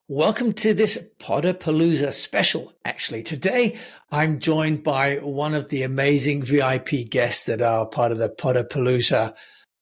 Welcome to this Podapalooza special. Actually, today I'm joined by one of the amazing VIP guests that are part of the Podapalooza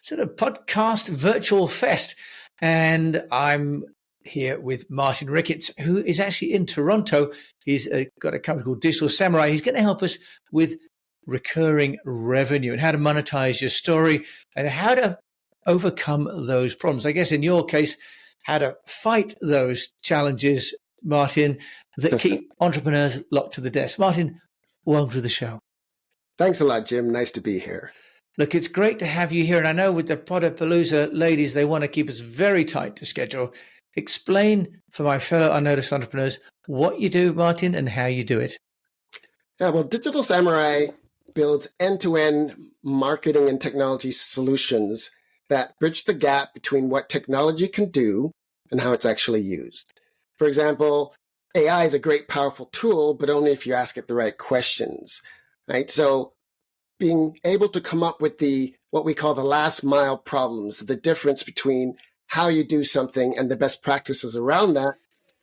sort of podcast virtual fest. And I'm here with Martin Ricketts, who is actually in Toronto. He's got a company called Digital Samurai. He's going to help us with recurring revenue and how to monetize your story and how to overcome those problems. I guess in your case, how to fight those challenges, Martin, that keep entrepreneurs locked to the desk. Martin, welcome to the show. Thanks a lot, Jim. Nice to be here. Look, it's great to have you here. And I know with the Podapalooza ladies, they want to keep us very tight to schedule. Explain for my fellow unnoticed entrepreneurs what you do, Martin, and how you do it. Yeah, well, Digital Samurai builds end-to-end marketing and technology solutions that bridge the gap between what technology can do and how it's actually used. For example, AI is a great, powerful tool, but only if you ask it the right questions, right? So being able to come up with what we call the last mile problems, the difference between how you do something and the best practices around that,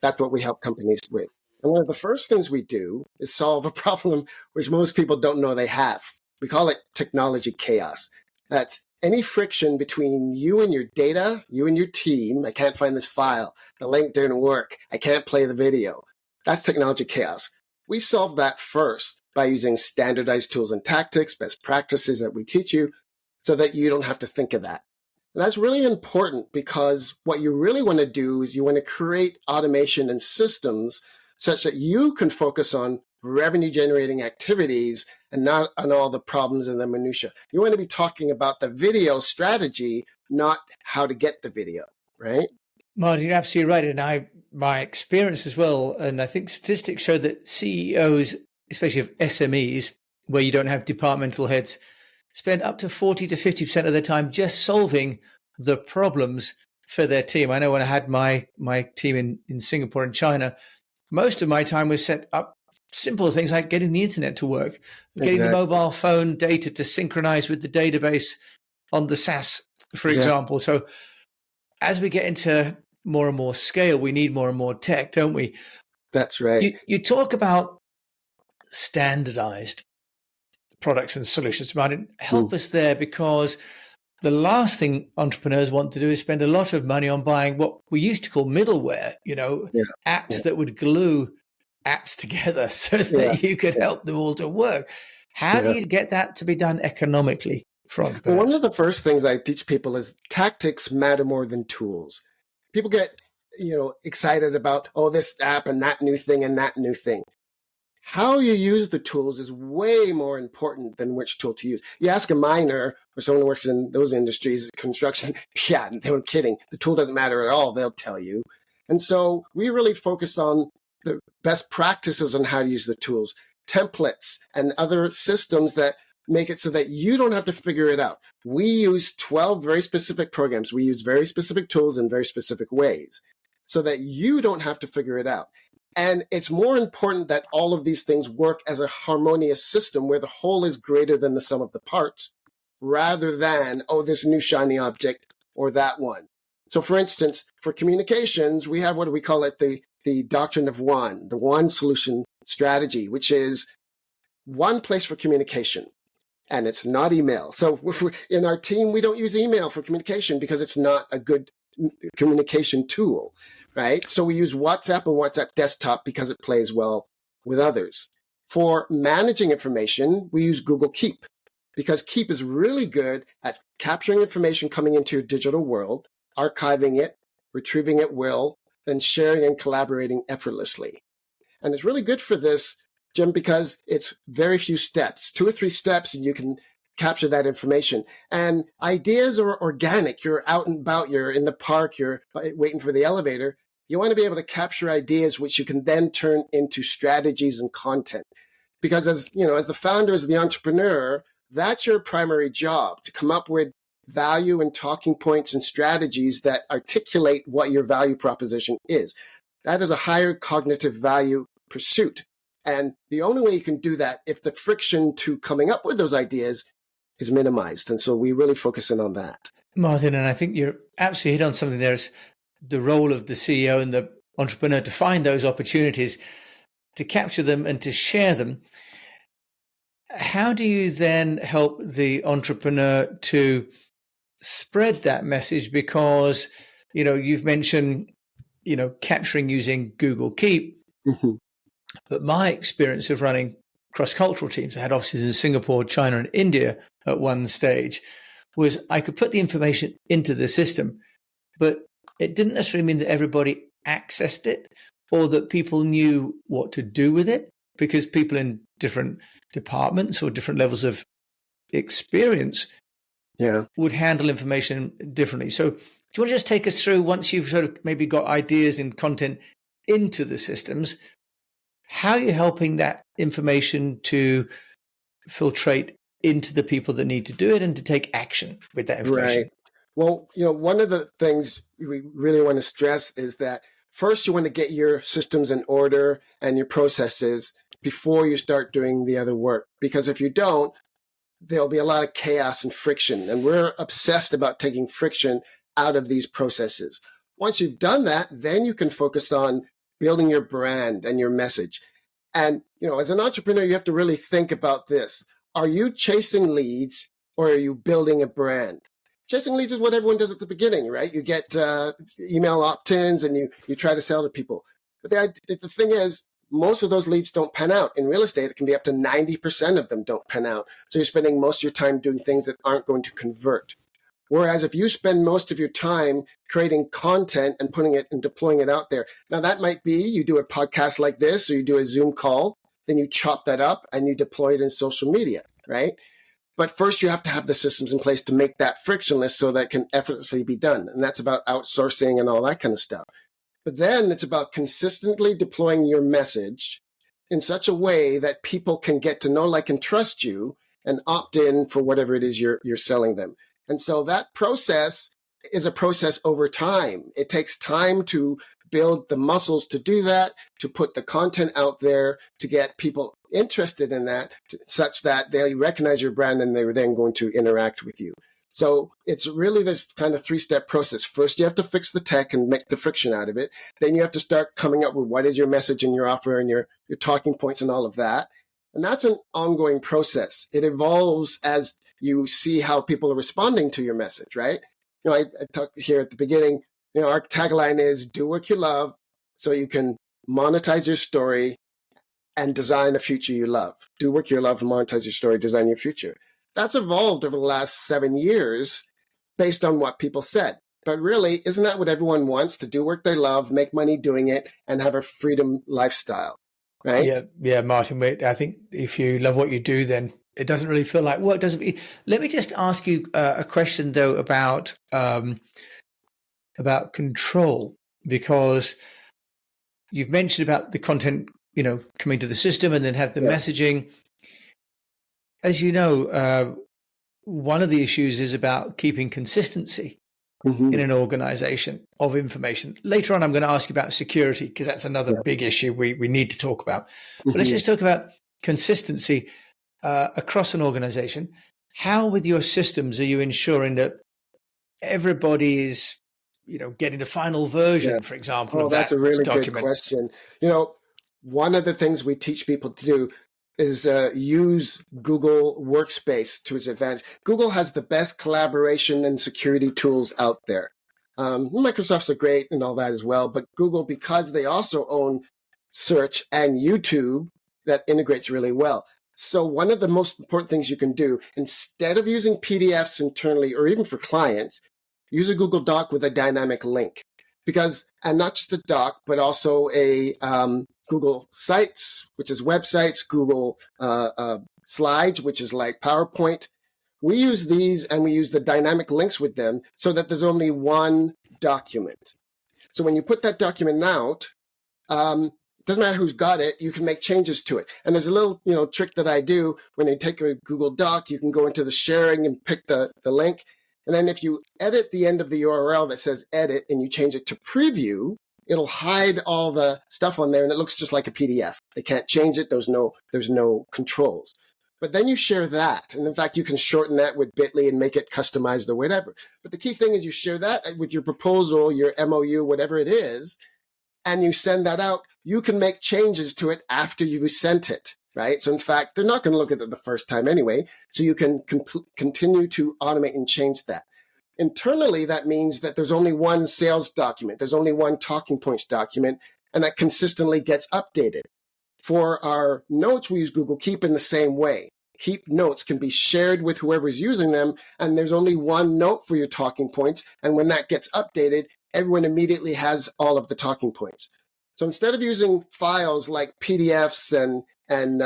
that's what we help companies with. And one of the first things we do is solve a problem which most people don't know they have. We call it technology chaos. That's any friction between you and your data, you and your team. I can't find this file. The link didn't work. I can't play the video. That's technology chaos. We solve that first by using standardized tools and tactics, best practices that we teach you so that you don't have to think of that. And that's really important because what you really want to do is you want to create automation and systems such that you can focus on revenue generating activities and not on all the problems and the minutia. You want to be talking about the video strategy, not how to get the video, right? Martin, you're absolutely right. And my experience as well, and I think statistics show that CEOs, especially of SMEs, where you don't have departmental heads, spend up to 40 to 50% of their time just solving the problems for their team. I know when I had my team in Singapore and China, most of my time was set up simple things like getting the internet to work, getting the mobile phone data to synchronize with the database on the SaaS, for example. So as we get into more and more scale, we need more and more tech, don't we? That's right. You talk about standardized products and solutions, Martin. Help us there, because the last thing entrepreneurs want to do is spend a lot of money on buying what we used to call middleware, apps that would glue apps together so that you could help them all to work. How do you get that to be done economically for entrepreneurs? Well, one of the first things I teach people is tactics matter more than tools. People get, excited about, this app and that new thing and that new thing. How you use the tools is way more important than which tool to use. You ask a miner or someone who works in those industries, construction, they were kidding. The tool doesn't matter at all, they'll tell you. And so we really focus on the best practices on how to use the tools, templates, and other systems that make it so that you don't have to figure it out. We use 12 very specific programs. We use very specific tools in very specific ways so that you don't have to figure it out. And it's more important that all of these things work as a harmonious system where the whole is greater than the sum of the parts, rather than, this new shiny object or that one. So for instance, for communications, we have what we call it the doctrine of one, the one solution strategy, which is one place for communication, and it's not email. So in our team, we don't use email for communication because it's not a good communication tool, right? So we use WhatsApp and WhatsApp desktop because it plays well with others. For managing information, we use Google Keep because Keep is really good at capturing information coming into your digital world, archiving it, retrieving at will, then sharing and collaborating effortlessly. And it's really good for this, Jim, because it's very few steps, 2 or 3 steps, and you can capture that information. And ideas are organic. You're out and about, you're in the park, you're waiting for the elevator. You want to be able to capture ideas which you can then turn into strategies and content. Because as the founder, as the entrepreneur, that's your primary job, to come up with value and talking points and strategies that articulate what your value proposition is. That is a higher cognitive value pursuit. And the only way you can do that if the friction to coming up with those ideas is minimized. And so we really focus in on that. Martin, and I think you're absolutely hit on something there, is the role of the CEO and the entrepreneur to find those opportunities, to capture them and to share them. How do you then help the entrepreneur to spread that message? Because, you've mentioned, capturing using Google Keep, Mhm. but my experience of running cross-cultural teams, I had offices in Singapore, China, and India at one stage, was I could put the information into the system, but it didn't necessarily mean that everybody accessed it or that people knew what to do with it, because people in different departments or different levels of experience would handle information differently. So do you want to just take us through, once you've sort of maybe got ideas and content into the systems, how you're helping that information to filtrate into the people that need to do it and to take action with that information? Right. Well, one of the things we really want to stress is that first you want to get your systems in order and your processes before you start doing the other work. Because if you don't, there'll be a lot of chaos and friction. And we're obsessed about taking friction out of these processes. Once you've done that, then you can focus on building your brand and your message. And, as an entrepreneur, you have to really think about this. Are you chasing leads or are you building a brand? Chasing leads is what everyone does at the beginning, right? You get email opt-ins and you try to sell to people. But the thing is, most of those leads don't pan out. In real estate, it can be up to 90% of them don't pan out. So you're spending most of your time doing things that aren't going to convert. Whereas if you spend most of your time creating content and putting it and deploying it out there, now that might be you do a podcast like this or you do a Zoom call, then you chop that up and you deploy it in social media, right? But first you have to have the systems in place to make that frictionless so that it can effortlessly be done. And that's about outsourcing and all that kind of stuff. But then it's about consistently deploying your message in such a way that people can get to know, like, and trust you and opt in for whatever it is you're selling them. And so that process is a process over time. It takes time to build the muscles to do that, to put the content out there, to get people interested in that, such that they recognize your brand and they're then going to interact with you. So it's really this kind of 3-step process. First, you have to fix the tech and make the friction out of it. Then you have to start coming up with what is your message and your offer and your talking points and all of that. And that's an ongoing process. It evolves as you see how people are responding to your message, right? I talked here at the beginning, our tagline is do what you love so you can monetize your story and design a future you love. Do work you love and monetize your story, design your future. That's evolved over the last 7 years based on what people said. But really, isn't that what everyone wants? To do work they love, make money doing it, and have a freedom lifestyle, right? Yeah, Martin. I think if you love what you do, then it doesn't really feel like work, does it? Let me just ask you a question, though, about control, because you've mentioned about the content, coming to the system and then have the messaging. As you know, one of the issues is about keeping consistency in an organization of information. Later on, I'm going to ask you about security, because that's another big issue we need to talk about. But let's just talk about consistency across an organization. How, with your systems, are you ensuring that everybody is, getting the final version, for example, of that that's a really document? good question. One of the things we teach people to do is use Google Workspace to its advantage. Google has the best collaboration and security tools out there. Microsoft's are great and all that as well, but Google, because they also own search and YouTube, that integrates really well. So one of the most important things you can do, instead of using PDFs internally or even for clients, use a Google Doc with a dynamic link. And not just a doc, but also a Google Sites, which is websites, Google Slides, which is like PowerPoint. We use these and we use the dynamic links with them so that there's only one document. So when you put that document out, it doesn't matter who's got it, you can make changes to it. And there's a little trick that I do. When you take a Google Doc, you can go into the sharing and pick the link. And then if you edit the end of the URL that says edit and you change it to preview, it'll hide all the stuff on there and it looks just like a PDF. They can't change it. There's no controls. But then you share that. And in fact, you can shorten that with Bitly and make it customized or whatever. But the key thing is you share that with your proposal, your MOU, whatever it is. and you send that out, you can make changes to it after you've sent it, right? So in fact, they're not going to look at it the first time anyway. So you can continue to automate and change that. Internally, that means that there's only one sales document. There's only one talking points document, and that consistently gets updated. For our notes, we use Google Keep in the same way. Keep notes can be shared with whoever's using them, and there's only one note for your talking points. And when that gets updated, everyone immediately has all of the talking points. So instead of using files like PDFs and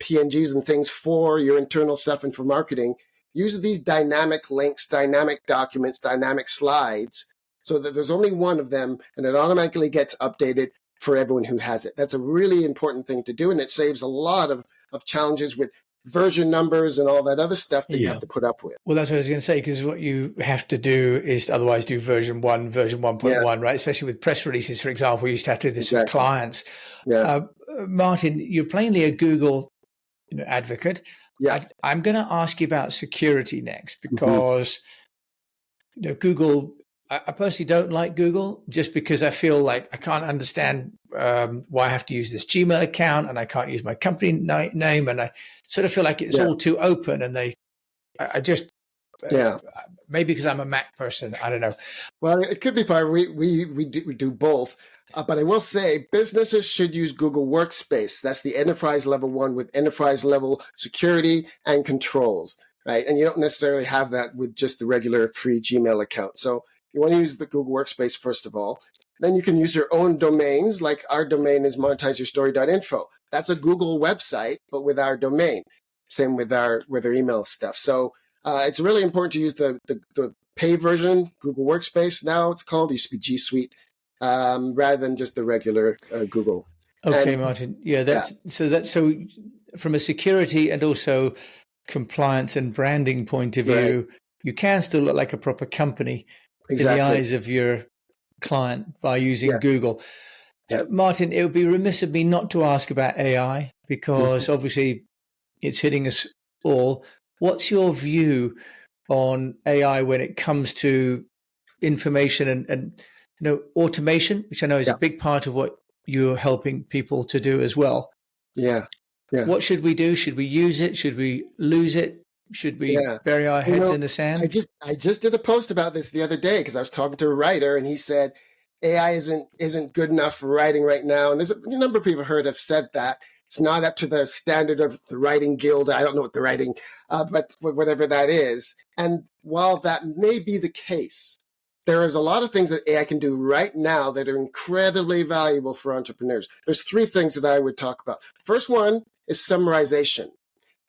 PNGs and things for your internal stuff and for marketing, use these dynamic links, dynamic documents, dynamic slides, so that there's only one of them, and it automatically gets updated for everyone who has it. That's a really important thing to do, and it saves a lot of challenges with version numbers and all that other stuff that you have to put up with. Well, that's what I was going to say, because what you have to do is otherwise do version 1, version 1.1, right? Especially with press releases, for example, we used to have to do this with clients. Martin, you're plainly a Google advocate. Yeah. I'm going to ask you about security next, because Google, I personally don't like Google, just because I feel like I can't understand why I have to use this Gmail account, and I can't use my company name, and I sort of feel like it's all too open, and I just maybe because I'm a Mac person, I don't know. Well, it could be part. We do both, but I will say businesses should use Google Workspace. That's the enterprise level one with enterprise level security and controls, right? And you don't necessarily have that with just the regular free Gmail account. So you want to use the Google Workspace first of all. Then you can use your own domains, like our domain is monetizeyourstory.info. That's a Google website, but with our domain. Same with our email stuff. So it's really important to use the pay version, Google Workspace. Now it's called. It used to be G Suite, rather than just the regular Google. Okay, Martin. Yeah, so from a security and also compliance and branding point of view, you can still look like a proper company in the eyes of your client by using Google. Martin, it would be remiss of me not to ask about AI, because obviously it's hitting us all. What's your view on AI when it comes to information and automation, which I know is a big part of what you're helping people to do as well? Yeah. What should we do? Should we use it? Should we lose it? Should we bury our heads in the sand? I just did a post about this the other day, because I was talking to a writer, and he said AI isn't good enough for writing right now. And there's a number of people have said that. It's not up to the standard of the writing guild. I don't know what the writing, but whatever that is. And while that may be the case, there is a lot of things that AI can do right now that are incredibly valuable for entrepreneurs. There's 3 things that I would talk about. First one is summarization.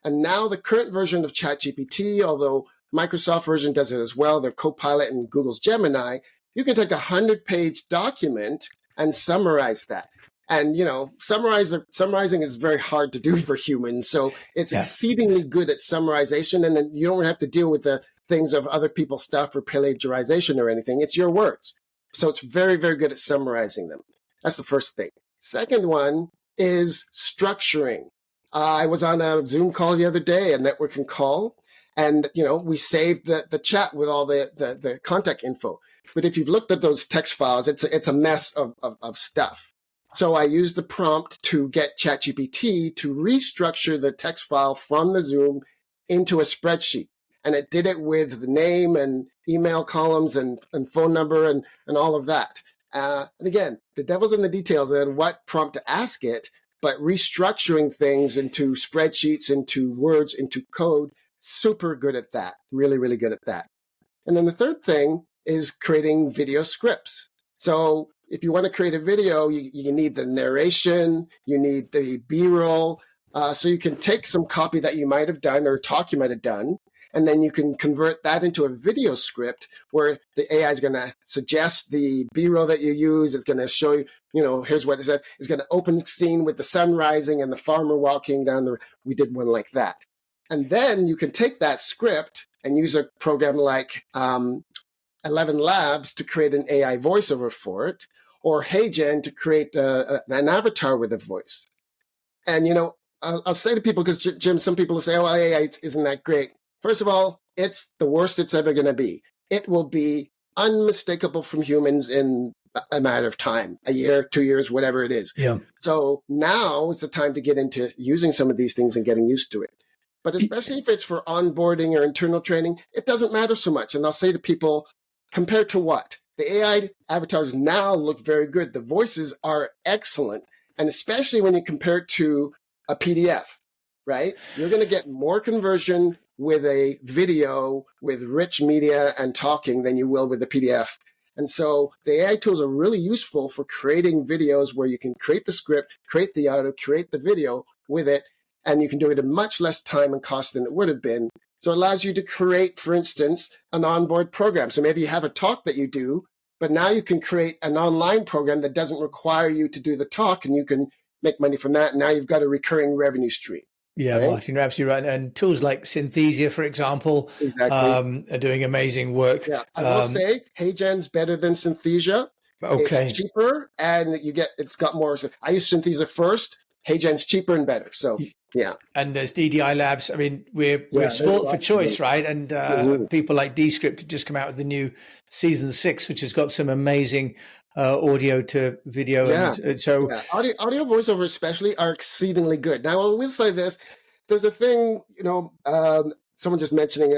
And now the current version of ChatGPT, although Microsoft version does it as well, their Copilot and Google's Gemini, you can take a 100-page document and summarize that. And, summarizing is very hard to do for humans. So it's exceedingly good at summarization. And then you don't have to deal with the things of other people's stuff or plagiarization or anything. It's your words. So it's very, very good at summarizing them. That's the first thing. Second one is structuring. I was on a Zoom call the other day, a networking call, and, we saved the chat with all the contact info. But if you've looked at those text files, it's a mess of stuff. So I used the prompt to get ChatGPT to restructure the text file from the Zoom into a spreadsheet. And it did it with the name and email columns and phone number and all of that. And again, the devil's in the details and what prompt to ask it, but restructuring things into spreadsheets, into words, into code, super good at that. Really, really good at that. And then the third thing is creating video scripts. So if you want to create a video, you need the narration, you need the B-roll. So you can take some copy that you might have done or talk you might have done, and then you can convert that into a video script where the AI is going to suggest the B-roll that you use. It's going to show you, here's what it says. It's going to open scene with the sun rising and the farmer walking down the. We did one like that. And then you can take that script and use a program like 11 Labs to create an AI voiceover for it, or HeyGen to create an avatar with a voice. And, I'll say to people, because Jim, some people will say, oh, AI isn't that great. First of all, it's the worst it's ever going to be. It will be unmistakable from humans in a matter of time, a year, 2 years, whatever it is. Yeah. So now is the time to get into using some of these things and getting used to it. But especially if it's for onboarding or internal training, it doesn't matter so much. And I'll say to people, compared to what? The AI avatars now look very good. The voices are excellent. And especially when you compare it to a PDF, right? You're going to get more conversion with a video with rich media and talking than you will with a PDF. And so the AI tools are really useful for creating videos where you can create the script, create the audio, create the video with it, and you can do it in much less time and cost than it would have been. So it allows you to create, for instance, an onboard program. So maybe you have a talk that you do, but now you can create an online program that doesn't require you to do the talk, and you can make money from that. Now you've got a recurring revenue stream. Yeah, right? Martin, you're absolutely right. And tools like Synthesia, for example, Exactly. are doing amazing work. Yeah, I will say HeyGen's better than Synthesia. Okay. It's cheaper, and it's got more. I use Synthesia first. HeyGen's cheaper and better. So yeah. And there's DDI Labs. I mean, we're sport for choice, right? And people like Descript have just come out with the new season 6, which has got some amazing audio to video. Yeah. And so audio voiceover especially are exceedingly good. Now, I will say this. There's a thing, someone just mentioning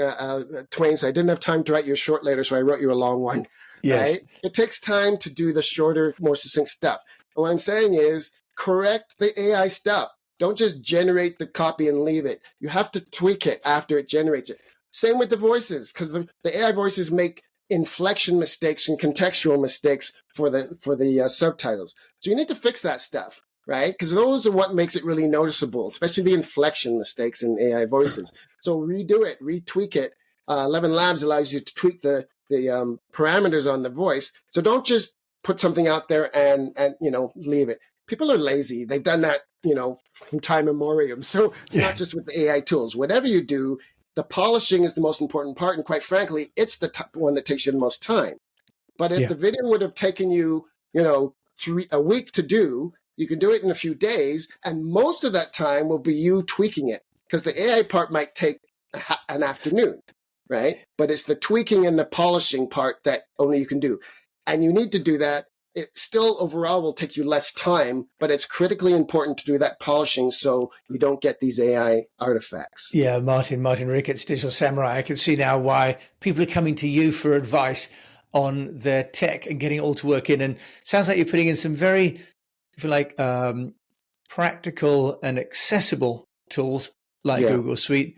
Twain said, I didn't have time to write you a short letter, so I wrote you a long one. Yes. Right? It takes time to do the shorter, more succinct stuff. And what I'm saying is correct the AI stuff. Don't just generate the copy and leave it. You have to tweak it after it generates it. Same with the voices, because the AI voices make inflection mistakes and contextual mistakes for the subtitles. So you need to fix that stuff, right? Because those are what makes it really noticeable, especially the inflection mistakes in AI voices. So redo it, retweak it. 11 Labs allows you to tweak the parameters on the voice. So don't just put something out there and leave it. People are lazy. They've done that, from time immemorial. So it's not just with the AI tools. Whatever you do, the polishing is the most important part. And quite frankly, it's the one that takes you the most time. But if the video would have taken you, a week to do, you can do it in a few days. And most of that time will be you tweaking it, because the AI part might take an afternoon, right? But it's the tweaking and the polishing part that only you can do. And you need to do that. It still overall will take you less time, but it's critically important to do that polishing so you don't get these AI artifacts. Yeah, Martin Ricketts, Digital Samurai. I can see now why people are coming to you for advice on their tech and getting it all to work in. And sounds like you're putting in some very, if you like, practical and accessible tools like Google Suite,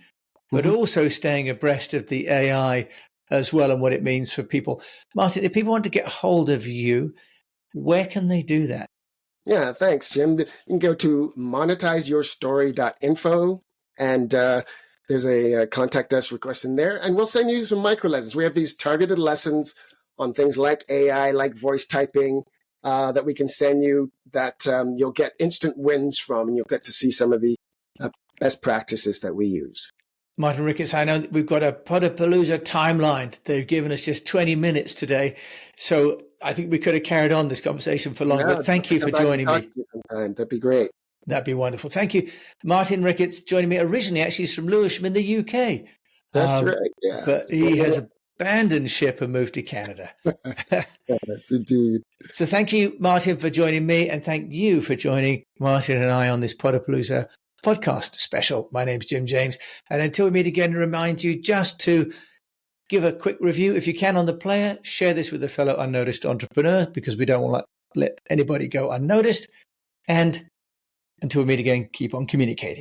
but also staying abreast of the AI as well and what it means for people. Martin, if people want to get hold of you, where can they do that? Yeah, thanks, Jim. You can go to monetizeyourstory.info, and there's a contact us request in there, and we'll send you some micro lessons. We have these targeted lessons on things like AI, like voice typing, that we can send you that you'll get instant wins from, and you'll get to see some of the best practices that we use. Martin Ricketts, I know that we've got a Podapalooza timeline. They've given us just 20 minutes today. So I think we could have carried on this conversation for longer, but thank you for joining me. That'd be great. That'd be wonderful. Thank you. Martin Ricketts joining me. Originally, actually, he's from Lewisham in the UK. That's right, yeah. But he has abandoned ship and moved to Canada. Yes, indeed. So thank you, Martin, for joining me, and thank you for joining Martin and I on this Podapalooza podcast special. My name's Jim James. And until we meet again, remind you just to give a quick review if you can on the player. Share this with a fellow unnoticed entrepreneur, because we don't want to let anybody go unnoticed. And until we meet again, keep on communicating.